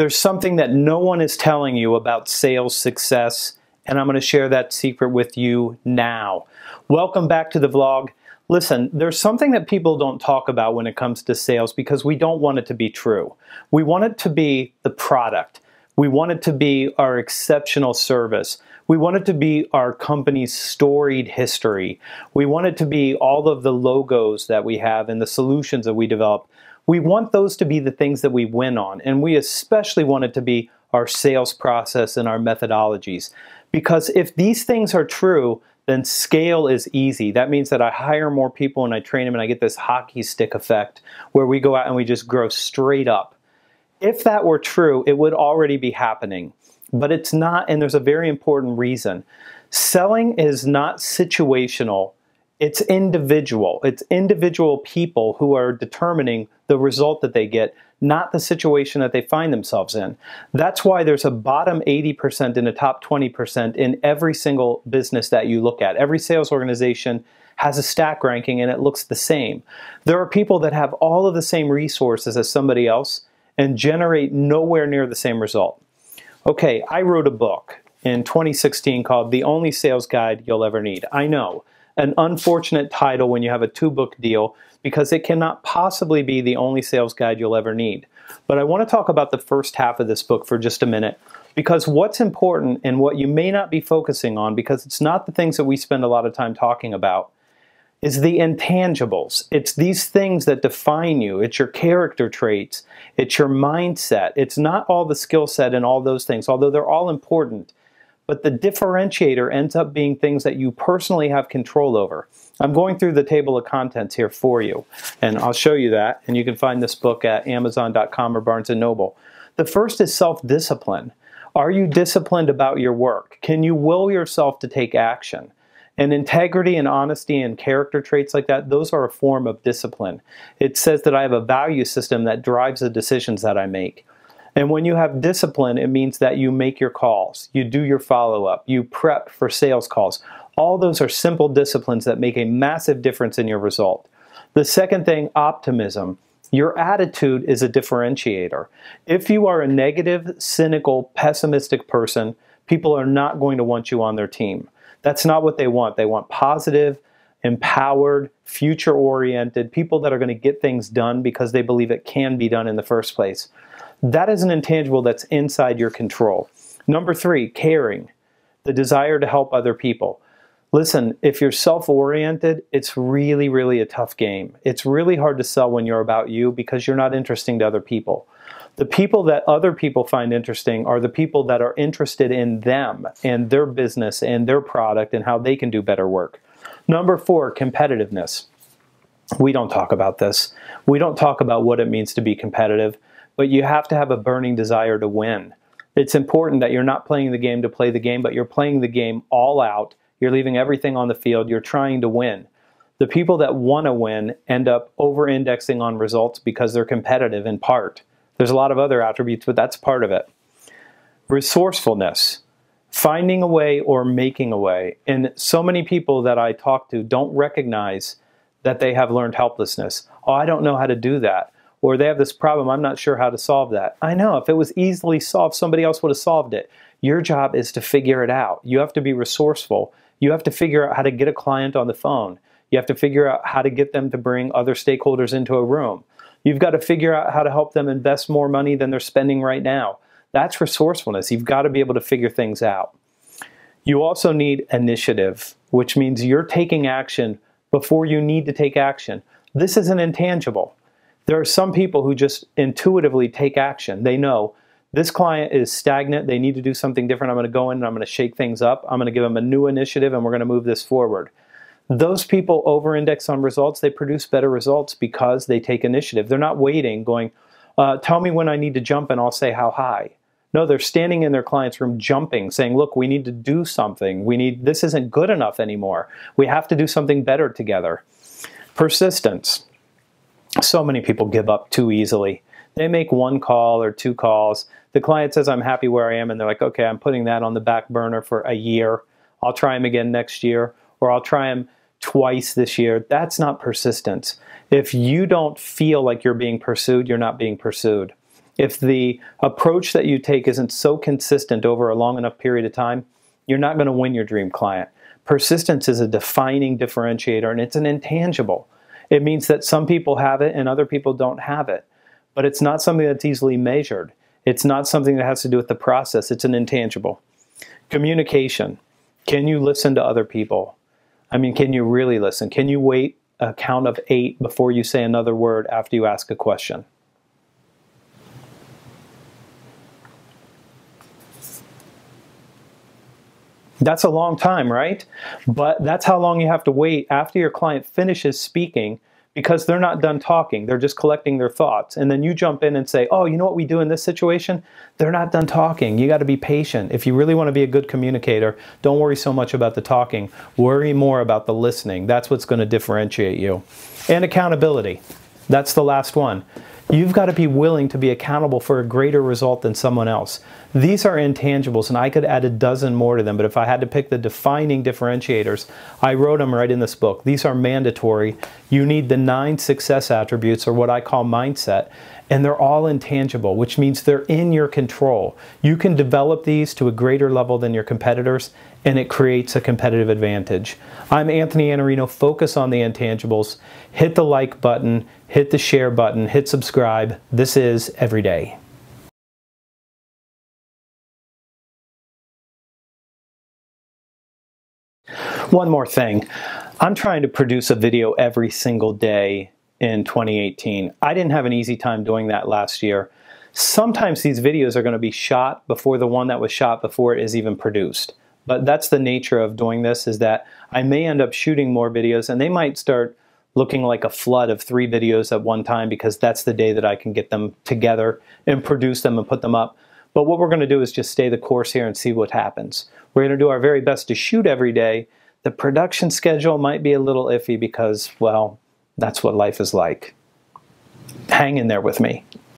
There's something that no one is telling you about sales success, and I'm going to share that secret with you now. Welcome back to the vlog. Listen, there's something that people don't talk about when it comes to sales because we don't want it to be true. We want it to be the product. We want it to be our exceptional service. We want it to be our company's storied history. We want it to be all of the logos that we have and the solutions that we develop. We want those to be the things that we win on, and we especially want it to be our sales process and our methodologies. Because if these things are true, then scale is easy. That means that I hire more people and I train them and I get this hockey stick effect where we go out and we just grow straight up. If that were true, it would already be happening. But it's not, and there's a very important reason. Selling is not situational. It's individual. It's individual people who are determining the result that they get, not the situation that they find themselves in. That's why there's a bottom 80% and a top 20% in every single business that you look at. Every sales organization has a stack ranking and it looks the same. There are people that have all of the same resources as somebody else and generate nowhere near the same result. Okay, I wrote a book in 2016 called The Only Sales Guide You'll Ever Need. I know, an unfortunate title when you have a 2-book deal because it cannot possibly be the only sales guide you'll ever need. But I want to talk about the first half of this book for just a minute because what's important and what you may not be focusing on, because it's not the things that we spend a lot of time talking about, is the intangibles. It's these things that define you. It's your character traits. It's your mindset. It's not all the skill set and all those things, although they're all important. But the differentiator ends up being things that you personally have control over. I'm going through the table of contents here for you, and I'll show you that. And you can find this book at Amazon.com or Barnes & Noble. The first is self-discipline. Are you disciplined about your work? Can you will yourself to take action? And integrity and honesty and character traits like that, those are a form of discipline. It says that I have a value system that drives the decisions that I make. And when you have discipline, it means that you make your calls, you do your follow-up, you prep for sales calls. All those are simple disciplines that make a massive difference in your result. The second thing, optimism. Your attitude is a differentiator. If you are a negative, cynical, pessimistic person, people are not going to want you on their team. That's not what they want. They want positive, empowered, future-oriented, people that are going to get things done because they believe it can be done in the first place. That is an intangible that's inside your control. Number 3, caring, the desire to help other people. Listen, if you're self-oriented, it's really, really a tough game. It's really hard to sell when you're about you because you're not interesting to other people. The people that other people find interesting are the people that are interested in them and their business and their product and how they can do better work. Number 4, competitiveness. We don't talk about this. We don't talk about what it means to be competitive, but you have to have a burning desire to win. It's important that you're not playing the game to play the game, but you're playing the game all out. You're leaving everything on the field. You're trying to win. The people that want to win end up over-indexing on results because they're competitive in part. There's a lot of other attributes, but that's part of it. Resourcefulness, finding a way or making a way. And so many people that I talk to don't recognize that they have learned helplessness. Oh, I don't know how to do that. Or they have this problem, I'm not sure how to solve that. I know, if it was easily solved, somebody else would have solved it. Your job is to figure it out. You have to be resourceful. You have to figure out how to get a client on the phone. You have to figure out how to get them to bring other stakeholders into a room. You've got to figure out how to help them invest more money than they're spending right now. That's resourcefulness. You've got to be able to figure things out. You also need initiative, which means you're taking action before you need to take action. This is an intangible. There are some people who just intuitively take action. They know this client is stagnant. They need to do something different. I'm going to go in and I'm going to shake things up. I'm going to give them a new initiative and we're going to move this forward. Those people over-index on results. They produce better results because they take initiative. They're not waiting, going, tell me when I need to jump and I'll say how high. No, they're standing in their client's room jumping, saying, look, we need to do something. This isn't good enough anymore. We have to do something better together. Persistence. So many people give up too easily. They make 1 call or 2 calls. The client says, I'm happy where I am. And they're like, okay, I'm putting that on the back burner for a year. I'll try him again next year, or I'll try him twice this year. That's not persistence. If you don't feel like you're being pursued, you're not being pursued. If the approach that you take isn't so consistent over a long enough period of time, you're not going to win your dream client. Persistence is a defining differentiator, and it's an intangible. It means that some people have it and other people don't have it. But it's not something that's easily measured. It's not something that has to do with the process. It's an intangible. Communication. Can you listen to other people? I mean, can you really listen? Can you wait a count of 8 before you say another word after you ask a question? That's a long time, right? But that's how long you have to wait after your client finishes speaking, because they're not done talking. They're just collecting their thoughts. And then you jump in and say, oh, you know what we do in this situation? They're not done talking. You got to be patient. If you really want to be a good communicator, don't worry so much about the talking. Worry more about the listening. That's what's going to differentiate you. And accountability. That's the last one. You've got to be willing to be accountable for a greater result than someone else. These are intangibles, and I could add a dozen more to them, but if I had to pick the defining differentiators, I wrote them right in this book. These are mandatory. You need the 9 success attributes, or what I call mindset, and they're all intangible, which means they're in your control. You can develop these to a greater level than your competitors, and it creates a competitive advantage. I'm Anthony Iannarino. Focus on the intangibles. Hit the like button, hit the share button, hit subscribe. This is Everyday. One more thing. I'm trying to produce a video every single day in 2018. I didn't have an easy time doing that last year. Sometimes these videos are going to be shot before the one that was shot before it is even produced. But that's the nature of doing this, is that I may end up shooting more videos, and they might start looking like a flood of 3 videos at one time, because that's the day that I can get them together and produce them and put them up. But what we're going to do is just stay the course here and see what happens. We're going to do our very best to shoot every day. The production schedule might be a little iffy because, well, that's what life is like. Hang in there with me.